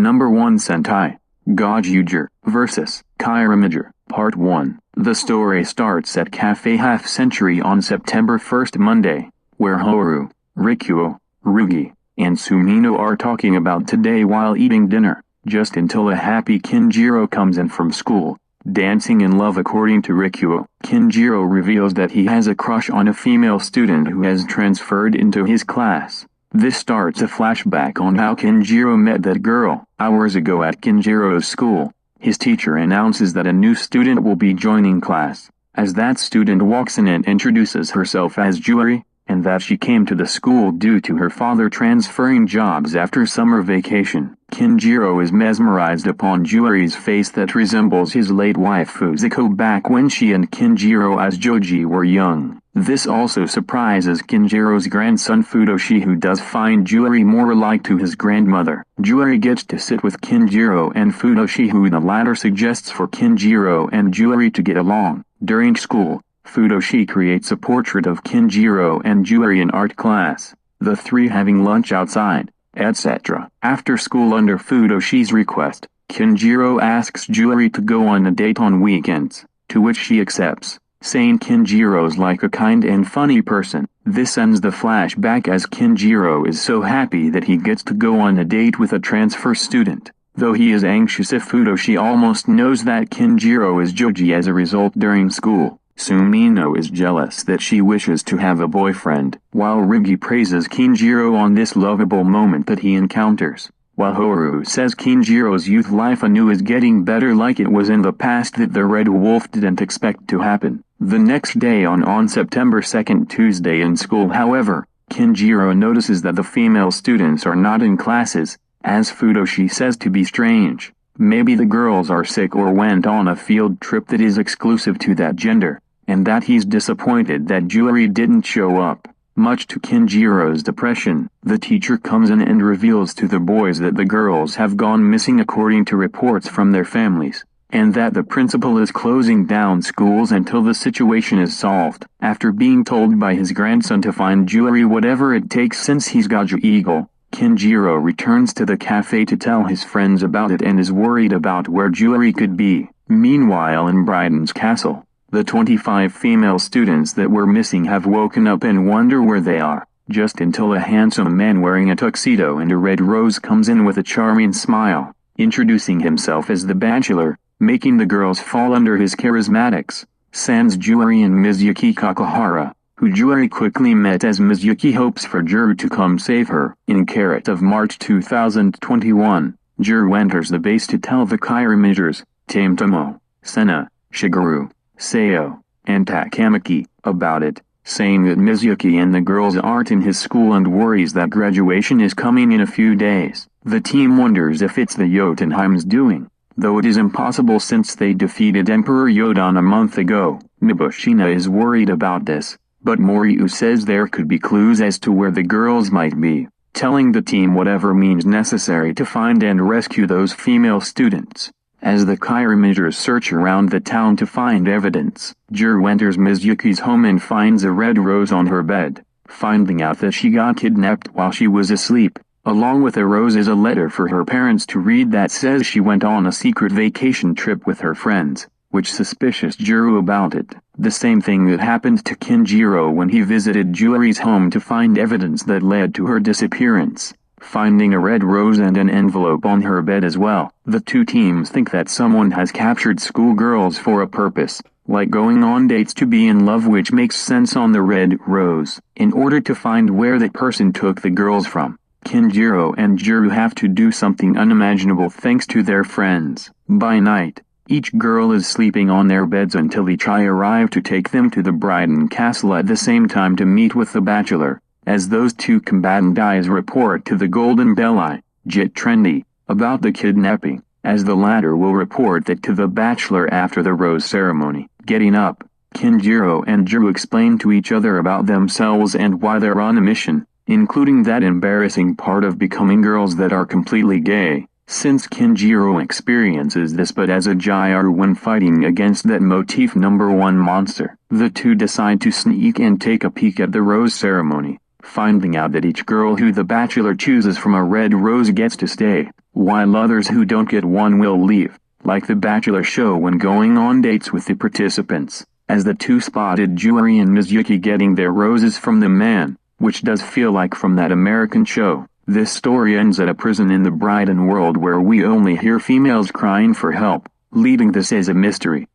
No.1 Sentai, Gozyuger vs. Kiramager, Part 1. The story starts at Cafe Half Century on September 1st Monday, where Horu, Rikuo, Rugi, and Sumino are talking about today while eating dinner, just until a happy Kinjiro comes in from school. Dancing in love. According to Rikuo, Kinjiro reveals that he has a crush on a female student who has transferred into his class. This starts a flashback on how Kinjiro met that girl. Hours ago at Kinjiro's school, his teacher announces that a new student will be joining class. As that student walks in and introduces herself as Juri, and that she came to the school due to her father transferring jobs after summer vacation. Kinjiro is mesmerized upon Juri's face that resembles his late wife Fuziko back when she and Kinjiro as Joji were young. This also surprises Kinjiro's grandson Futoshi, who does find Juri more alike to his grandmother. Juri gets to sit with Kinjiro and Futoshi, who the latter suggests for Kinjiro and Juri to get along. During school, Futoshi creates a portrait of Kinjiro and Juri in art class, the three having lunch outside, etc. After school, under Futoshi's request, Kinjiro asks Juri to go on a date on weekends, to which she accepts, saying Kinjiro's like a kind and funny person. This ends the flashback as Kinjiro is so happy that he gets to go on a date with a transfer student, though he is anxious if Futoshi almost knows that Kinjiro is Joji as a result during school. Sumino is jealous that she wishes to have a boyfriend, while Rugi praises Kinjiro on this lovable moment that he encounters, while Horu says Kinjiro's youth life anew is getting better like it was in the past that the Red Wolf didn't expect to happen. The next day on September 2nd, Tuesday in school, however, Kinjiro notices that the female students are not in classes, as Futoshi says to be strange. Maybe the girls are sick or went on a field trip that is exclusive to that gender, and that he's disappointed that Juri didn't show up. Much to Kinjiro's depression, the teacher comes in and reveals to the boys that the girls have gone missing according to reports from their families, and that the principal is closing down schools until the situation is solved. After being told by his grandson to find Juri whatever it takes since he's GozyuEagle, Kinjiro returns to the cafe to tell his friends about it and is worried about where Juri could be. Meanwhile, in Brighton's castle, the 25 female students that were missing have woken up and wonder where they are, just until a handsome man wearing a tuxedo and a red rose comes in with a charming smile, introducing himself as the bachelor, making the girls fall under his charismatics. Sans Juri and Mizuki Kakahara, who Juri quickly met as Mizuki hopes for Juru to come save her. In Carrot of March 2021, Juru enters the base to tell the Kiramagers, Tametomo, Sena, Shigeru, Seo, and Takamaki, about it, saying that Mizuki and the girls aren't in his school and worries that graduation is coming in a few days. The team wonders if it's the Jotunheim's doing, though it is impossible since they defeated Emperor Yodan a month ago. Mibushina is worried about this, but Moryu says there could be clues as to where the girls might be, telling the team whatever means necessary to find and rescue those female students. As the Kiramagers search around the town to find evidence, Juru enters Mizuki's home and finds a red rose on her bed, finding out that she got kidnapped while she was asleep. Along with the rose is a letter for her parents to read that says she went on a secret vacation trip with her friends, which suspicious Juru about it. The same thing that happened to Kinjiro when he visited Juri's home to find evidence that led to her disappearance, finding a red rose and an envelope on her bed as well. The two teams think that someone has captured schoolgirls for a purpose, like going on dates to be in love, which makes sense on the red rose. In order to find where that person took the girls from, Kinjiro and Juru have to do something unimaginable thanks to their friends. By night, each girl is sleeping on their beds until Ichai arrive to take them to the Brighton castle at the same time to meet with the bachelor, as those two combatant guys report to the Golden Belly, Jit Trendy, about the kidnapping, as the latter will report that to the bachelor after the rose ceremony. Getting up, Kinjiro and Juru explain to each other about themselves and why they're on a mission, including that embarrassing part of becoming girls that are completely gay, since Kinjiro experiences this but as a gyre when fighting against that motif #1 monster. The two decide to sneak and take a peek at the rose ceremony, finding out that each girl who the bachelor chooses from a red rose gets to stay, while others who don't get one will leave, like the Bachelor show when going on dates with the participants, as the two spotted Juri and Mizuki getting their roses from the man, which does feel like from that American show. This story ends at a prison in the Brighton world where we only hear females crying for help, leaving this as a mystery.